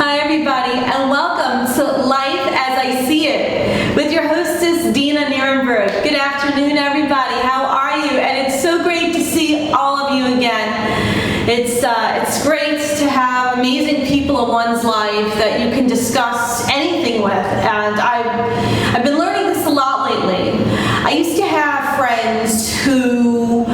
Hi everybody, and welcome to Life as I See It with your hostess Dena NIERENBERG. Good afternoon everybody, how are you? And it's so great to see all of you again. It's great to have amazing people in one's life that you can discuss anything with, and I've been learning this a lot lately. I used to have friends who,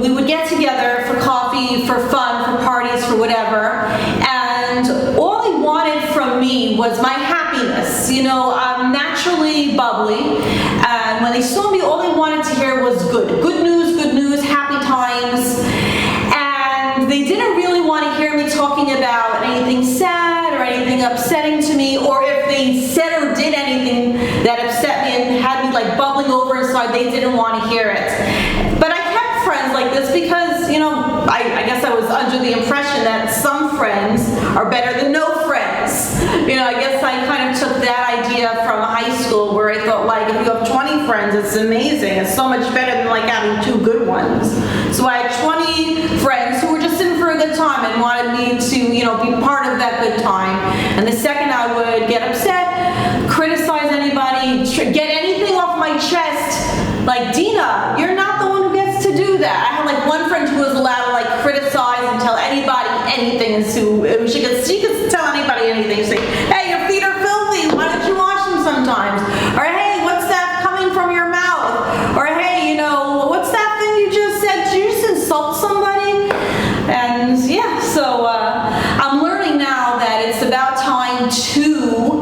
we would get together for coffee, for fun, for parties, for whatever, and all they wanted from me was my happiness. I'm naturally bubbly, and when they saw me, all they wanted to hear was good news, happy times, and they didn't really want to hear me talking about anything sad or anything upsetting to me, or if they said or did anything that upset me and had me like bubbling over inside, they didn't want to hear it. But I kept friends like this because, I guess I was under the impression that some friends are better than no friends. I guess I kind of took that idea from high school where I thought, like, if you have 20 friends, it's amazing. It's so much better than like having 2 good ones. So I had 20 friends who were just in for a good time and wanted me to, be part of that good time. And the second I would get upset, criticize anybody, get anything off my chest, like, Dena, you're not the one who gets to do that. I had like one friend who was allowed to like criticize and tell anybody anything, and she could tell anybody anything. She'd say, hey, your feet are filthy, why don't you wash them sometimes? Or hey, what's that coming from your mouth? Or hey, what's that thing you just said? Did you just insult somebody? And yeah, so I'm learning now that it's about time to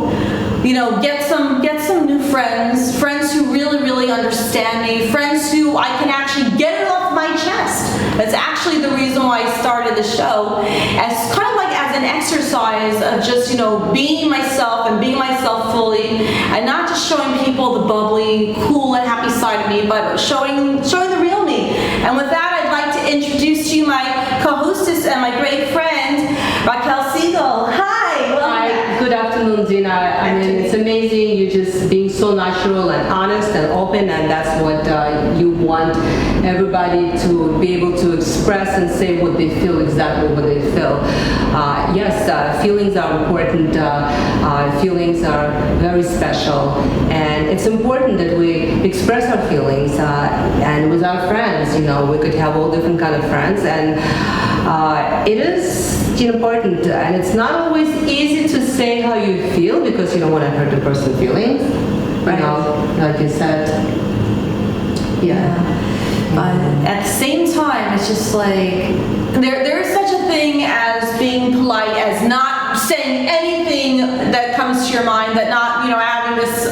get some new friends who really understand me, friends who I can actually get it off my chest. That's actually the reason why I started the show, as kind of like as an exercise of just, being myself and being myself fully, and not just showing people the bubbly, cool, and happy side of me, but showing the real me. And with that, I'd like to introduce to you my co-hostess and my great friend, Raquel Siegel. Hi, welcome. Hi, good afternoon, Dena. I mean, it's amazing. You're just being so natural and honest and open, and that's what you want everybody to be able to express and say what they feel, exactly what they feel. Yes, feelings are important. Feelings are very special, and it's important that we express our feelings. And with our friends, we could have all different kind of friends, and it is important, and it's not always easy to say how you feel because you don't want to hurt the person's feelings. Right. Like you said. Yeah. But at the same time, it's just like there is such a thing as being polite, as not saying anything that comes to your mind, that not having this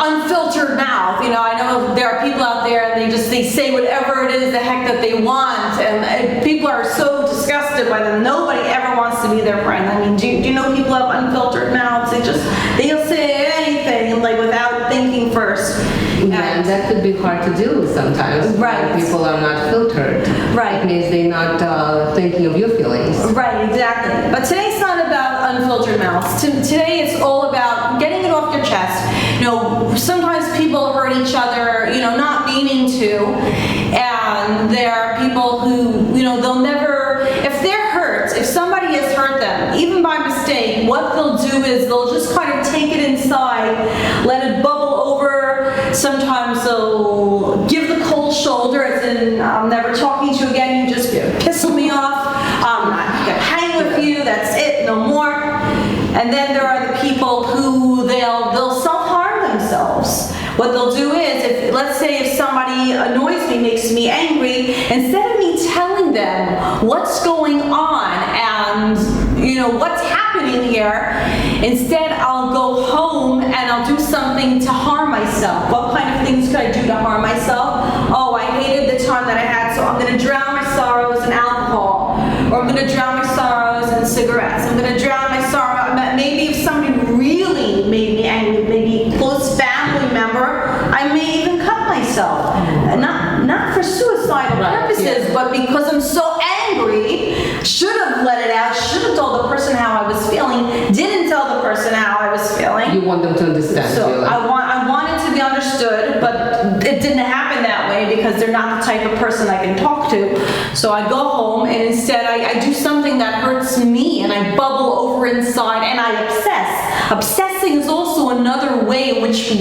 unfiltered mouth. I know there are people out there and they say whatever it is the heck that they want, and people are so disgusted by them. Nobody ever wants to be their friend. I mean, do you know people have unfiltered mouths? They'll say anything like without thinking first. And that could be hard to do sometimes. Right. When people are not filtered. Right. It means they're not thinking of your feelings. Right, exactly. But today's not about unfiltered mouths. Today it's all about getting it off your chest. Sometimes people hurt each other, not meaning to. And there are people who, they'll never, if they're hurt, if somebody has hurt them, even by mistake, what they'll do is they'll just kind of take it inside, let it bubble over. Sometimes they'll give the cold shoulder, as in, I'm never talking to you again, you just pissing me off, I'm not gonna hang with you, that's it, no more. And then there are the people who they'll self-harm themselves. What they'll do is, let's say if somebody annoys me, makes me angry, instead of me telling them what's going on and what's happening here, instead I'll go home and I'll do something to harm myself. What kind of things could I do to harm myself? Oh, I hated the time that I had, so I'm going to drown my sorrows in alcohol, or I'm going to drown my sorrows in cigarettes. I'm going to drown my sorrow. Maybe if somebody really made me angry, maybe a close family member, I may even cut myself. Not for suicidal purposes, but because I'm so angry, should have let it out, should have told the person how I was feeling, didn't tell the person how I was feeling. You want them to understand. So I wanted to be understood, but it didn't happen that way because they're not the type of person I can talk to. So I go home and instead I do something that hurts me and I bubble over inside and I obsess. Obsessing is also another way in which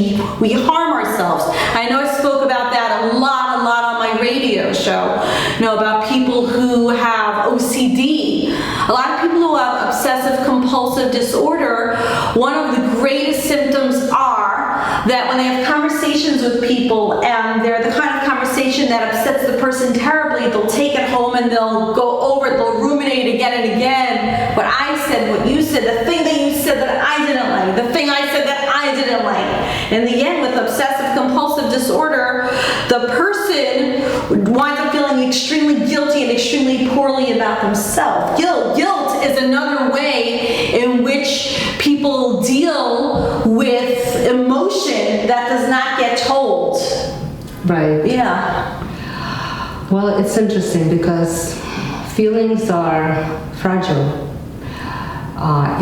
we harm ourselves. I know I spoke about that a lot on my radio show, about people who have OCD. A lot of people who have obsessive compulsive disorder, one of the greatest symptoms are that when they have conversations with people and they're the kind of conversation that upsets the person terribly, they'll take it home and they'll go over it, they'll ruminate again and again. What I said, what you said, the thing that you said that I didn't like, the thing I said that I didn't like. In the end, with obsessive compulsive disorder, the person winds up feeling extremely guilty and extremely poorly about themselves. Guilt is another way in which people deal with emotion that does not get told. Right. Yeah. Well, it's interesting because feelings are fragile.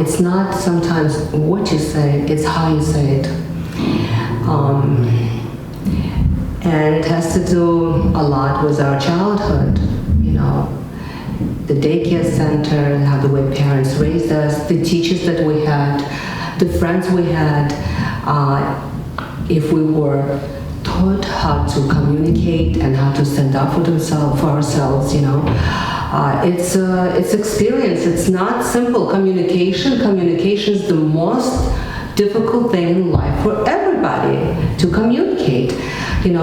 It's not sometimes what you say, it's how you say it. And it has to do a lot with our childhood, the daycare center, how the way parents raised us, the teachers that we had, the friends we had. If we were taught how to communicate and how to stand up for ourselves, it's experience. It's not simple. Communication is the most difficult thing in life for everybody to communicate,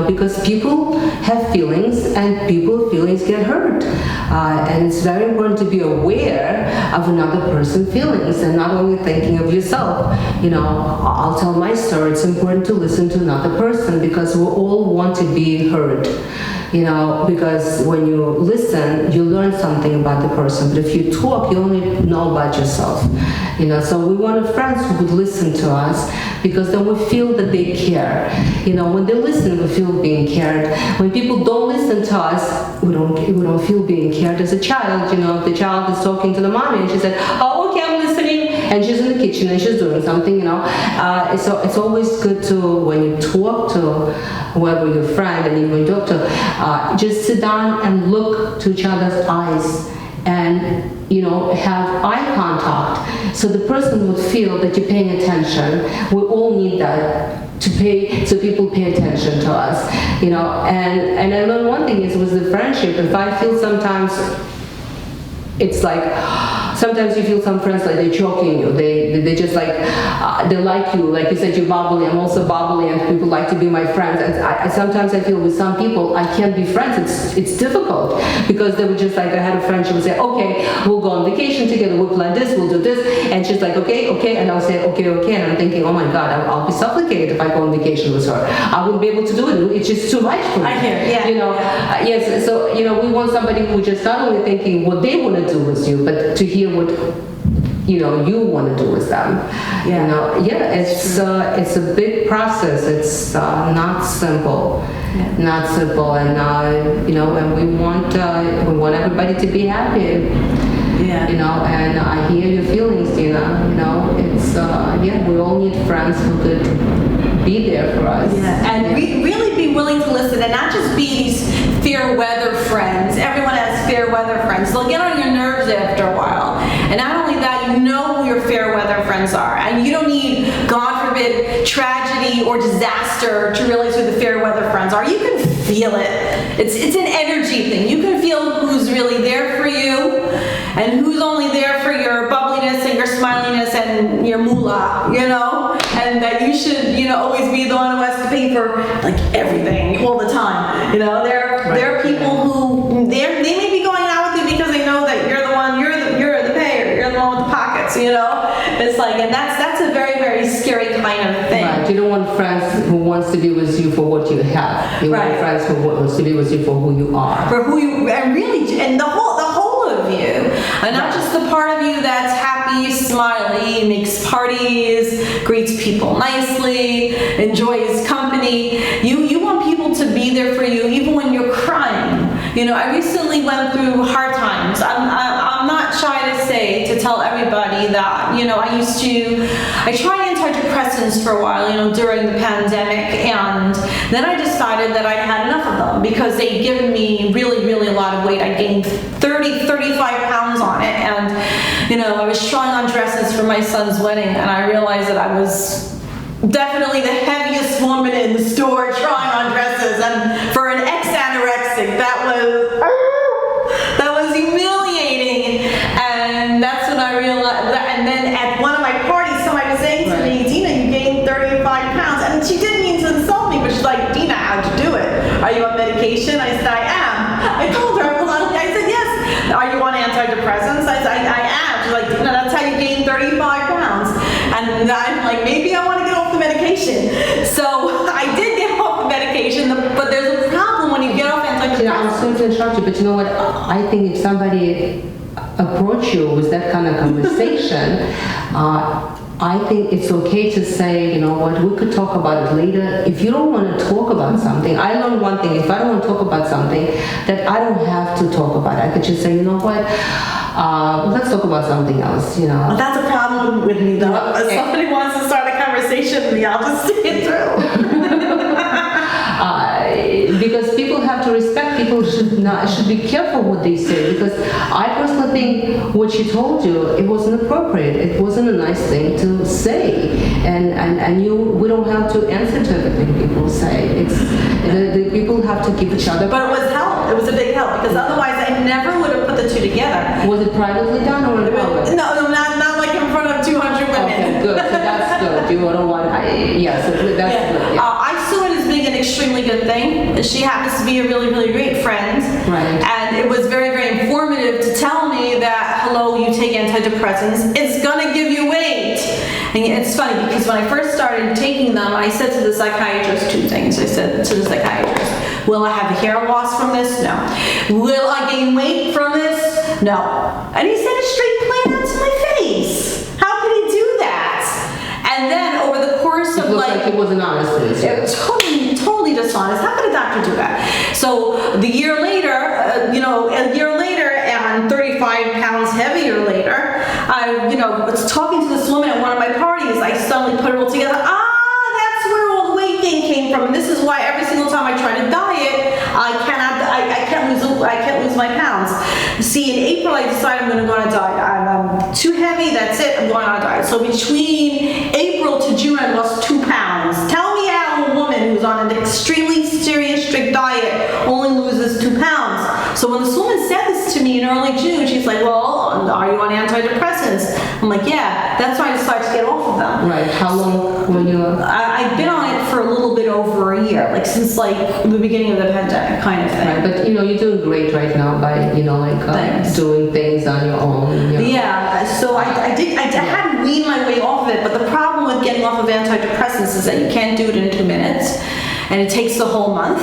because people have feelings and people's feelings get hurt. And it's very important to be aware of another person's feelings and not only thinking of yourself. I'll tell my story. It's important to listen to another person because we all want to be heard. Because when you listen, you learn something about the person. But if you talk, you only know about yourself. So we want friends who would listen to us because then we feel that they care. When they listen, we feel being cared. When people don't listen to us, we don't feel being cared. As a child, if the child is talking to the mommy and she said, "Oh, okay, I'm listening," and she's in the kitchen and she's doing something, So it's always good to, when you talk to whoever your friend and even your doctor, just sit down and look to each other's eyes and have eye contact so the person would feel that you're paying attention. We all need that so people pay attention to us, and I learned one thing is with the friendship. If I feel sometimes it's like sometimes you feel some friends like they're choking you. They just like they like you. Like you said, you're bubbly. I'm also bubbly, and people like to be my friends. And sometimes I feel with some people I can't be friends. It's difficult because they would just like I had a friend. She would say, "Okay, we'll go on vacation together. We'll plan this. We'll do this." And she's like, "Okay," and I'll say, "Okay," and I'm thinking, "Oh my God, I'll be suffocated if I go on vacation with her. I wouldn't be able to do it. It's just too much for me." I hear, yeah. Yes. So we want somebody who just not only thinking what they want to do with you, but to hear what you want to do with them. It's a big process. It's not simple. Not simple, and and we want everybody to be happy. And I hear your feelings, Dena. It's we all need friends who could be there for us. And really be willing to listen and not just be these fair weather friends. Everyone has fair weather friends. They'll get on your nerves after a while. And not only that, who your fair weather friends are. And you don't need, God forbid, tragedy or disaster to realize who the fair weather friends are. You can feel it. It's an energy thing. You can feel who's really there for you and who's only there for your bubbliness and your smiliness and your moolah, and that you should, always be the one who has to pay for like everything all the time. There are people who they may be going out with you because they know that you're the one, you're the payer, you're the one with the pockets. It's like, and that's a very, very scary kind of thing. Right. You don't want friends who wants to be with you for what you have. You want friends who wants to be with you for who you are. For who you and really, and the whole of you, and not just the part of you that's happy, smiley, makes parties, greets people nicely, enjoys company. You want people to be there for you even when you're crying. I recently went through hard times. I'm not shy to tell everybody that, I try and antidepressants for a while, during the pandemic, and then I decided that I'd had enough of them because they'd given me really, really a lot of weight. I gained 35 pounds on it, and I was trying on dresses for my son's wedding, and I realized that I was definitely the heaviest woman in the store trying on dresses, and for an ex-anorexic, that was humiliating. And that's when I realized that. And then at one of my parties, somebody was saying to me, Dena, you gained 35 pounds. And she didn't mean to insult me, but she's like, Dena, how'd you do it? Are you on medication? I said, I am. I told her, I said, yes. Are you on antidepressants? I said, I am. She's like, Dena, that's how you gained 35 pounds. And I'm like, maybe I want to get off the medication. So I did get off the medication, but there's a problem when you get off antidepressants. I'm sorry to interrupt you, but you know what? I think if somebody approach you with that kind of conversation, I think it's okay to say, you know what, we could talk about it later. If you don't want to talk about something, I learned one thing, if I don't want to talk about something, that I don't have to talk about it. I could just say, you know what, let's talk about something else, Well, that's a problem with me, though. If somebody wants to start a conversation with me, I'll just see it through. Because people have to respect, people should be careful what they say, because I personally think what she told you, it wasn't appropriate, it wasn't a nice thing to say, and we don't have to answer to everything people say. The people have to give each other. But it was help, it was a big help, because otherwise I never would have put the two together. Was it privately done or in public? No, not like in front of 200 women. Okay, good, so that's good. You don't want, yes, that's good. Yeah. I saw it as being an extremely good thing. She happens to be a really, really great friend. Right. And it was very, very informative to tell me that, hello, you take antidepressants, it's gonna give you weight. And it's funny because when I first started taking them, I said to the psychiatrist two things. I said to the psychiatrist, will I have a hair loss from this? No. Will I gain weight from this? No. And he said it straight plain out to my face. How could he do that? And then over the course of like he wasn't honest with you. It was totally dishonest. How could a doctor do that? So the year later, a year later and 35 pounds heavier later, I was talking to this woman at one of my parties. I suddenly put it all together. That's where all the weight gain came from. And this is why every single time I try to diet, I can't lose my pounds. See, in April I decided I'm going to go on a diet. I'm too heavy. That's it. I'm going on a diet. So between April to June, I lost 2 pounds. Tell me how a woman who's on an extremely serious, strict diet only loses 2 pounds. So when this woman said this to me in early June, she's like, well, are you on antidepressants? I'm like, yeah. That's why I decided to get off of them. Right. How long were you on? I've been on it for a little bit over a year, since the beginning of the pandemic kind of thing. Right, but you're doing great right now by doing things on your own. Yeah, so I hadn't weaned my way off of it, but the problem with getting off of antidepressants is that you can't do it in 2 minutes, and it takes the whole month.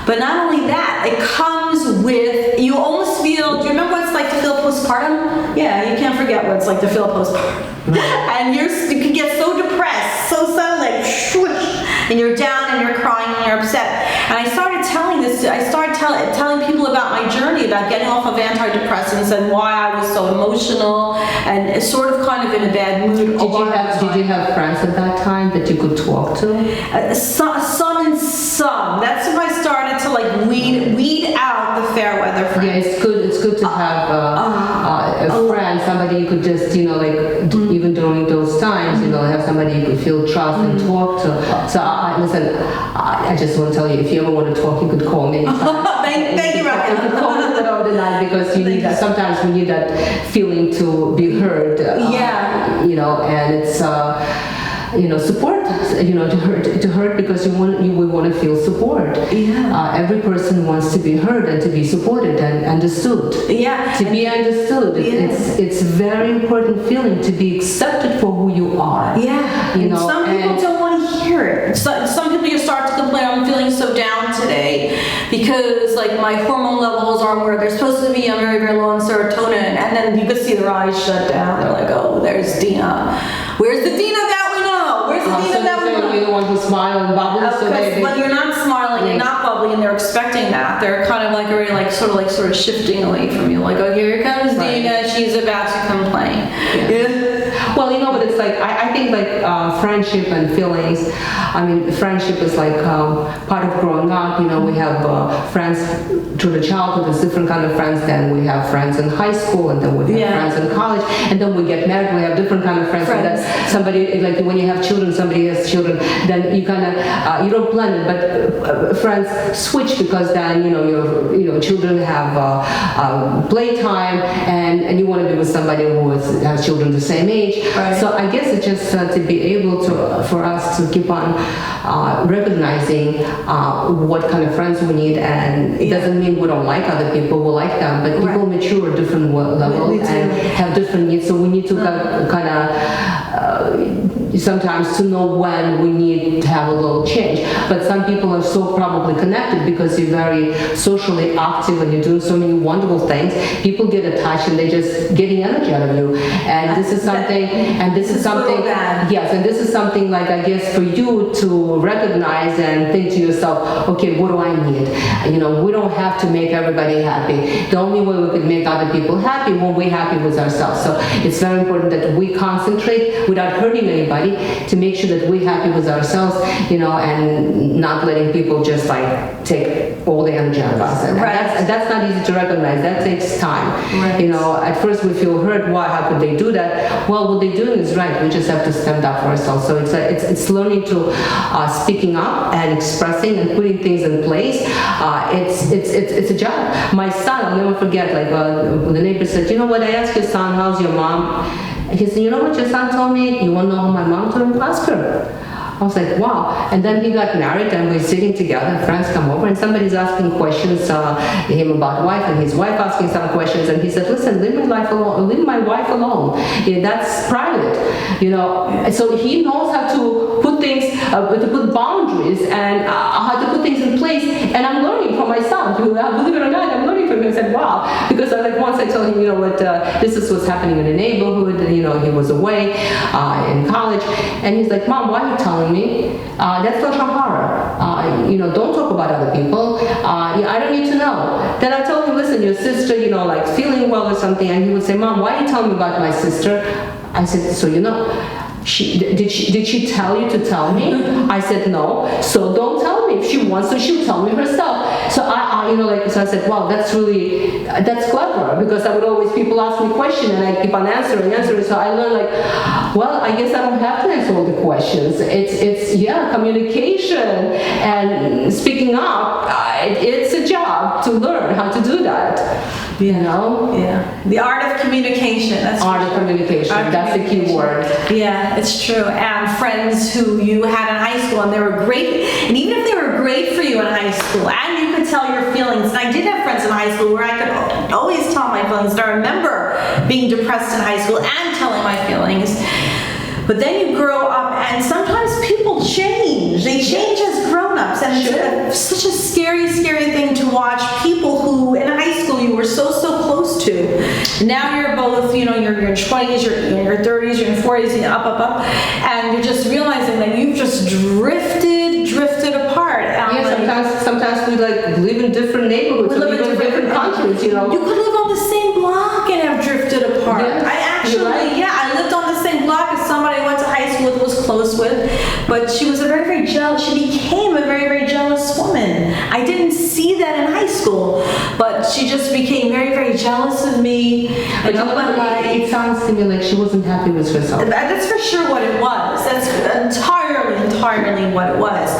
But not only that, it comes with, you almost feel, do you remember what it's like to feel postpartum? Yeah, you can't forget what it's like to feel postpartum. And you can get so depressed, so suddenly, like, swoosh, and you're down and you're crying and you're upset. And I started telling people about my journey, about getting off of antidepressants and why I was so emotional and sort of kind of in a bad mood. Did you have friends at that time that you could talk to? Some and some. That's when I started to weed out the fair weather friends. Yeah, it's good to have a friend, somebody you could just even during those times, have somebody you could feel trust and talk to. So I just want to tell you, if you ever want to talk, you could call me. Thank you, Rebecca. You could call me in the middle of the night because you need that. Sometimes we need that feeling to be heard. And it's. Support, to hurt because we want to feel support. Yeah. Every person wants to be heard and to be supported and understood. Yeah. To be understood. Yeah. It's a very important feeling to be accepted for who you are. Yeah. Some people don't want to hear it. Some people you start to complain, I'm feeling so down today because my hormone levels are where they're supposed to be. I'm very, very low in serotonin. And then you could see their eyes shut down. They're like, oh, there's Dena. Where's the Dena that we know? Where's the Dena that we know? You're the one who smile and bubble. When you're not smiling, you're not bubbly, and they're expecting that. They're kind of already sort of shifting away from you. Like, oh, here comes Dena. She's about to complain. Yeah. Well, but it's I think think like friendship and feelings. I mean, friendship is like part of growing up. We have friends through the childhood. There's different kind of friends. Then we have friends in high school, and then we have friends in college, and then we get married. We have different kind of friends. And then somebody, like when you have children, somebody has children. Then you kind of you don't plan it, but friends switch because then your children have playtime, and you want to be with somebody who has children the same age. Right. So I guess it's just to be able to, for us to keep on recognizing what kind of friends we need, and it doesn't mean we don't like other people, we like them, but people mature at different levels and have different needs, so we need to kind of sometimes to know when we need to have a little change. But some people are so probably connected because you're very socially active and you're doing so many wonderful things. People get attached and they're just getting energy out of you. And this is something, yes, and this is something like, I guess, for you to recognize and think to yourself, okay, what do I need? We don't have to make everybody happy. The only way we could make other people happy when we're happy with ourselves. So it's very important that we concentrate without hurting anybody to make sure that we're happy with ourselves, and not letting people just like take all the energy out of us. And that's not easy to recognize. That takes time. Right. At first we feel hurt. Why? How could they do that? Well, what they're doing is right. We just have to stand up for ourselves. So it's learning to speaking up and expressing and putting things in place. It's a job. My son, I'll never forget. Like when the neighbor said, "You know what? I asked your son, how's your mom?" He said, "You know what your son told me? You want to know how my mom told him? Ask her." I was like, wow. And then he got married and we're sitting together, friends come over and somebody's asking questions him about wife and his wife asking some questions, and he said, listen, leave my wife alone. That's private. So he knows how to put things, to put boundaries and how to put things in place. And I'm learning from my son. Believe it or not, I'm learning from him. I said, wow. Because once I told him, this is what's happening in the neighborhood, and he was away in college. And he's like, Mom, why are you telling me? That's not horror. Don't talk about other people. I don't need to know. Then I told him, listen, your sister, like feeling well or something, and he would say, Mom, why are you telling me about my sister? I said, so did she tell you to tell me? I said no. So don't tell me. If she wants to, she'll tell me herself. So so I said, wow, that's clever, because I would always, people ask me questions and I keep on answering. So I learned well, I guess I don't have to answer all the questions. It's communication and speaking up. It's a job to learn how to do that. Yeah. The art of communication. That's communication. That's the key word. Yeah, it's true. And friends who you had in high school and they were great, and even if they were great for you in high school, and you could tell your feelings. And I did have friends in high school where I could always tell my feelings. And I remember being depressed in high school and telling my feelings. But then you grow up, and sometimes people change. They change as grown-ups, and it's such a scary, scary thing to watch people who in high school you were so close to. Now you're both, you're in your 20s, you're in your 30s, you're in your 40s, and up, and you're just realizing that you've just drifted apart. Sometimes we live in different neighborhoods, we live in different countries. You could live on the same block and have drifted apart. Yes, I lived on the same block as somebody I went to high school with, was close with, but she was she became a very, very jealous woman. I didn't see that in high school, but she just became very, very jealous of me. But it sounds to me like she wasn't happy with herself. That's for sure what it was. That's entirely what it was.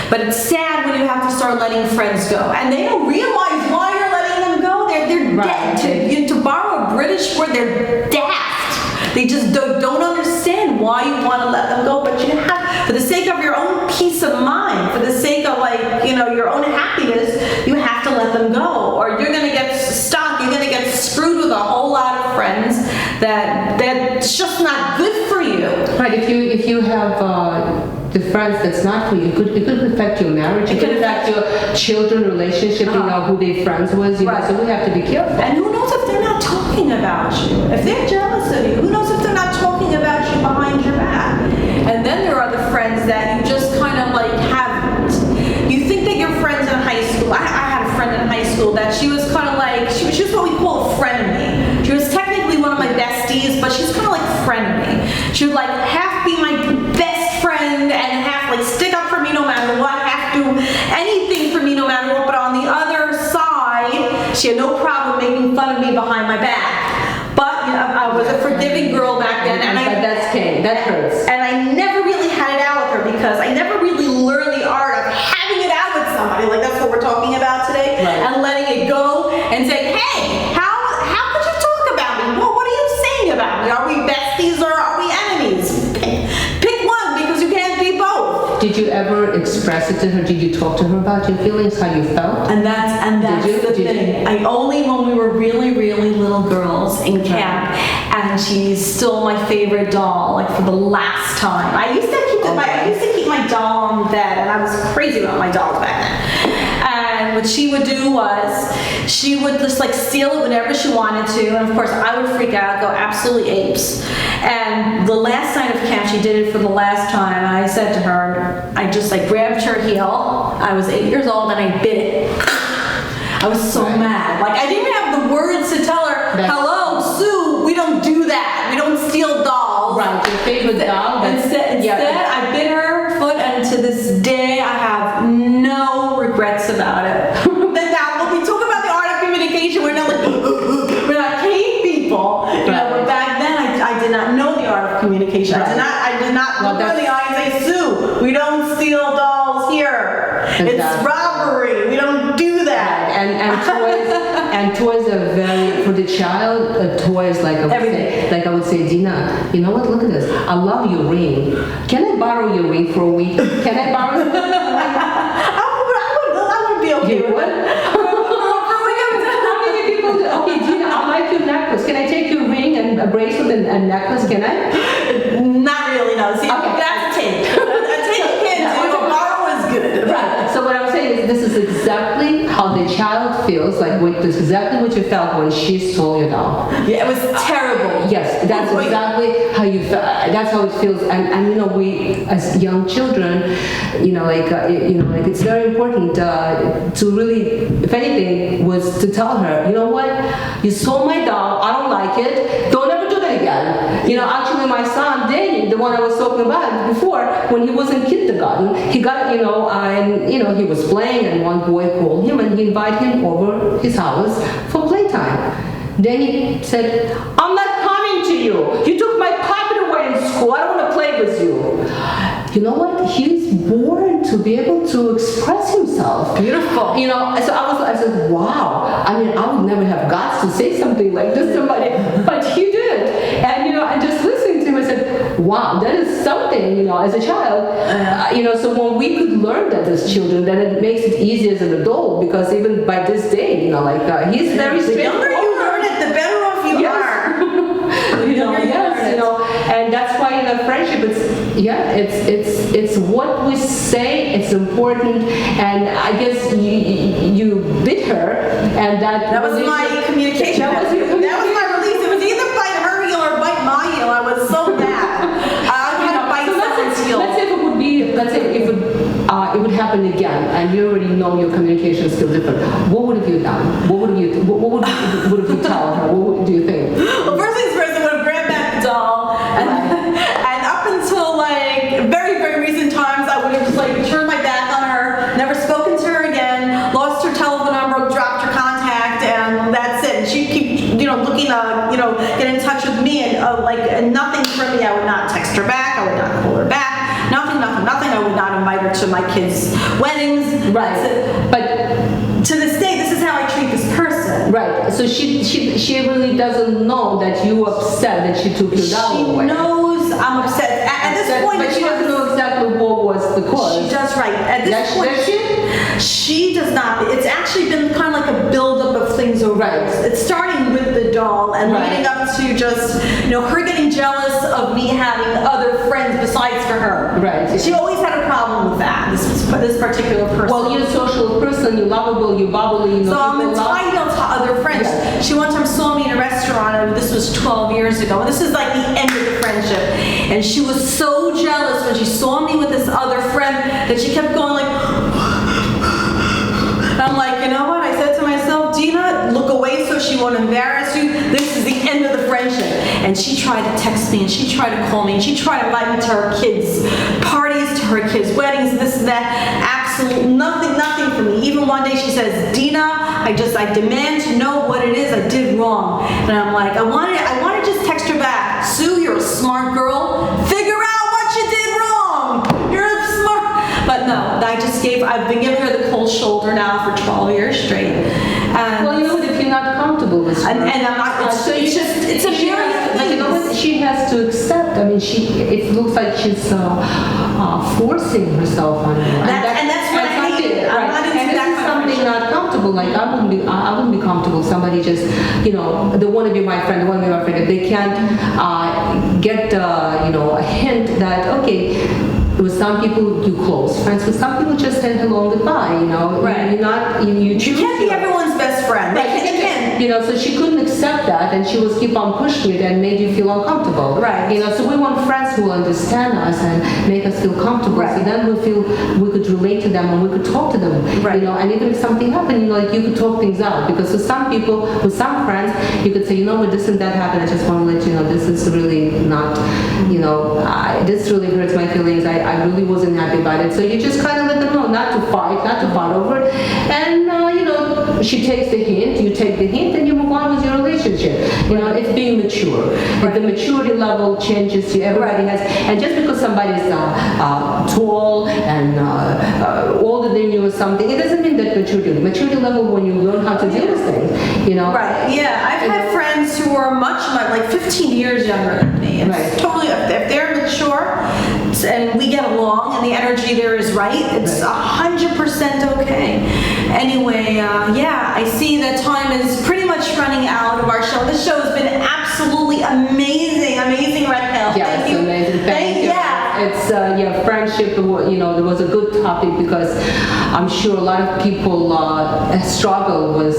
But it's sad when you have to start letting friends go, and they don't realize why you're letting them go. They're dead. To borrow a British word, they're daft. They just don't understand why you want to let them go, but you have, for the sake of your own peace of mind, for the sake of your own happiness, you have to let them go, or you're going to get stuck. You're going to get screwed with a whole lot of friends that's just not good for you. Right. If you have the friends that's not for you, it could affect your marriage. It could affect your children relationship. Who they friends with. So we have to be careful. And who knows if they're not talking about you? If they're jealous of you, who knows if they're not talking about you behind your back? And then there are the friends that you just kind of have. You think that you're friends in high school. I had a friend in high school that she was kind of she was what we call a frenemy. She was technically one of my besties, but she's kind of like frenemy. She would half be my big girl back then, but that hurts. And I never really had it out with her because I never really learned the art of having it out with somebody. Like that's what we're talking about today, and letting it go and saying, hey, how could you talk about me? Well, what are you saying about me? Are we besties or are we enemies? Pick one because you can't be both. Did you ever express it to her? Did you talk to her about your feelings, how you felt? And that's the thing. I only when we were really, really little girls in camp, and she's still my favorite doll. Like for the last time, I used to keep my doll on the bed, and I was crazy about my dolls back then. And what she would do was she would just like steal it whenever she wanted to, and of course I would freak out, go absolutely apes. And the last night of camp, she did it for the last time. And I said to her, I just like grabbed her heel. I was 8 years old, and I bit it. I was so mad. Like I didn't even have the words to tell her, hello, Sue, we don't do that. We don't steal dolls. Right, your favorite doll. Instead, I bit her foot, and to this day, I have no regrets about it. Now, when we talk about the art of communication, we're not cave people. You know, but back then, I did not know the art of communication. I did not look her in the eye and say, Sue, we don't steal dolls here. It's robbery. We don't do that. And toys are very, for the child, a toy is like I would say, Dena, you know what, look at this. I love your ring. Can I borrow your ring for a week? Can I borrow your ring? I would be okay with it. How many people do, okay, Dena, I like your necklace. Can I take your ring and a bracelet and necklace? Can I? Not really, no. See, that's a take. A take you can't do. Borrow is good. Right. So what I'm saying is this is exactly how the child feels, like this is exactly what you felt when she stole your doll. Yeah, it was terrible. Yes, that's exactly how you felt. That's how it feels. And you know, we as young children, like it's very important to really, if anything, was to tell her, you know what, you stole my doll. I don't like it. Don't ever do that again. Actually, my son Dena, the one I was talking about before, when he was in kindergarten, he got and he was playing, and one boy called him and he invited him over his house for playtime. Then he said, I'm not coming to you. You took my puppet away in school. I don't want to play with you. You know what? He's born to be able to express himself. Beautiful. So I said, wow. I mean, I would never have guts to say something like this to somebody, but he did. And just listening to him, I said, wow, that is something, as a child. So when we could learn that as children, then it makes it easier as an adult, because even by this day, he's very The younger you learn it, the better off you are. And that's why in a friendship, it's what we say, it's important, and I guess you bit her, and that was my communication. That was my release. It was either bite her heel or bite my heel. I was so mad. I had to bite someone's heel. Let's say if it would happen again, and you already know your communication is still different. What would have you done? What would have you told her? What do you think? Well, first things first, I would have grabbed that doll, and up until like very, very recent times, I would have just like turned my back on her, never spoken to her again, lost her telephone number, dropped her contact, and that's it. And she'd keep, looking to, get in touch with me, and nothing from me. I would not text her back. I would not call her back. Nothing. I would not invite her to my kids' weddings. Right. But to this day, this is how I treat this person. Right. So she really doesn't know that you're upset that she took your doll away. She knows I'm upset. At this point, but she doesn't know exactly what was the cause. She does, right. At this point, she does not. It's actually been kind of like a buildup of things over. Right. It's starting with the doll and leading up to just, her getting jealous of me having other friends besides for her. Right. She always had a problem with that, this particular person. Well, you're a social person, you're lovable, you're bubbly, So I'm entitled to other friends. Yeah. She one time saw me in a restaurant, and this was 12 years ago, and this is like the end of the friendship. And she was so jealous when she saw me with this other friend that she kept going like, and I'm like, you know what? I said to myself, Dena, look away so she won't embarrass you. This is the end of the friendship. And she tried to text me, and she tried to call me, and she tried to invite me to her kids' parties, to her kids' weddings, this and that. Absolutely nothing for me. Even one day she says, Dena, I demand to know what it is I did wrong. And I'm like, I want to just text text her back, Sue, you're a smart girl. Figure out what you did wrong. You're a smart. But no, I've been giving her the cold shoulder now for 12 years straight. And well, you know, if you're not comfortable with her, and I'm not. It's a myriad of things. She has to accept. I mean, it looks like she's forcing herself on you. And that's what I hate. I'm not into and that this is kind of something not comfortable. Like I wouldn't be comfortable. Somebody just, they want to be my friend. They want to be my friend. If they can't get, a hint that with some people you close friends, with some people just say hello and goodbye. Right. You're not. You can't be everyone's best friend. Right. They can't. So she couldn't accept that, and she was keep on pushing it and made you feel uncomfortable. Right. So we want friends who will understand us and make us feel comfortable. Right. So then we feel we could relate to them and we could talk to them. Right. And even if something happened, you could talk things out. Because with some people, with some friends, you could say, what, this and that happened. I just want to let you know this is really not, this really hurts my feelings. I really wasn't happy about it. So you just kind of let them know not to fight over it. And she takes the hint, you take the hint, and you move on with your relationship. It's being mature. If the maturity level changes, everybody has, and just because somebody's tall and older than you or something, it doesn't mean that maturity level when you learn how to deal with things, Right, yeah. I've had friends who are much, like 15 years younger than me. It's right. Totally, if they're mature and we get along and the energy there is right, it's 100% okay. Anyway, I see that time is pretty much running out of our show. This show has been absolutely amazing, Raquel. Yes, Thank you. amazing. Thank you. Yeah. It's friendship. There was a good topic because I'm sure a lot of people struggle with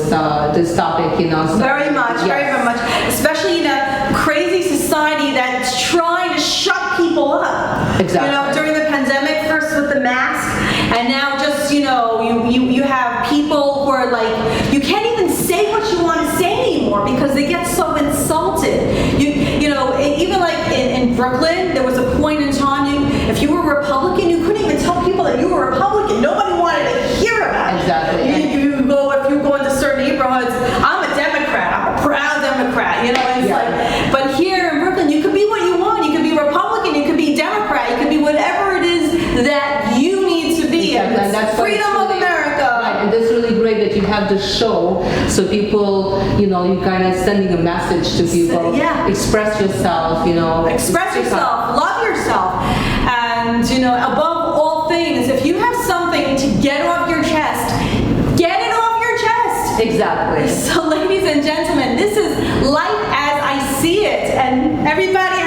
this topic. So, very much, yes. very much, especially in a crazy society that's trying to shut people up. Exactly. During the pandemic, first with the mask, and now just you have people who are like, you can't even say what you want to say anymore because they get so insulted. Even like in Brooklyn, there was a point in time if you were Republican, you couldn't even tell people that you were Republican. Nobody wanted to hear about it. Exactly. If you go into certain neighborhoods, I'm a Democrat. I'm a proud Democrat. It's like, but here in Brooklyn, you could be what you want. You could be Republican. You could be Democrat. You could be whatever it is that you need to be. Exactly. And that's freedom of America. Right. And that's really great that you have the show, so people, you kind of sending a message to people. Yeah. Express yourself. Express yourself. Love yourself. And above all things, if you have something to get off your chest, get it off your chest. Exactly. So, ladies and gentlemen, this is Life as I See It, and everybody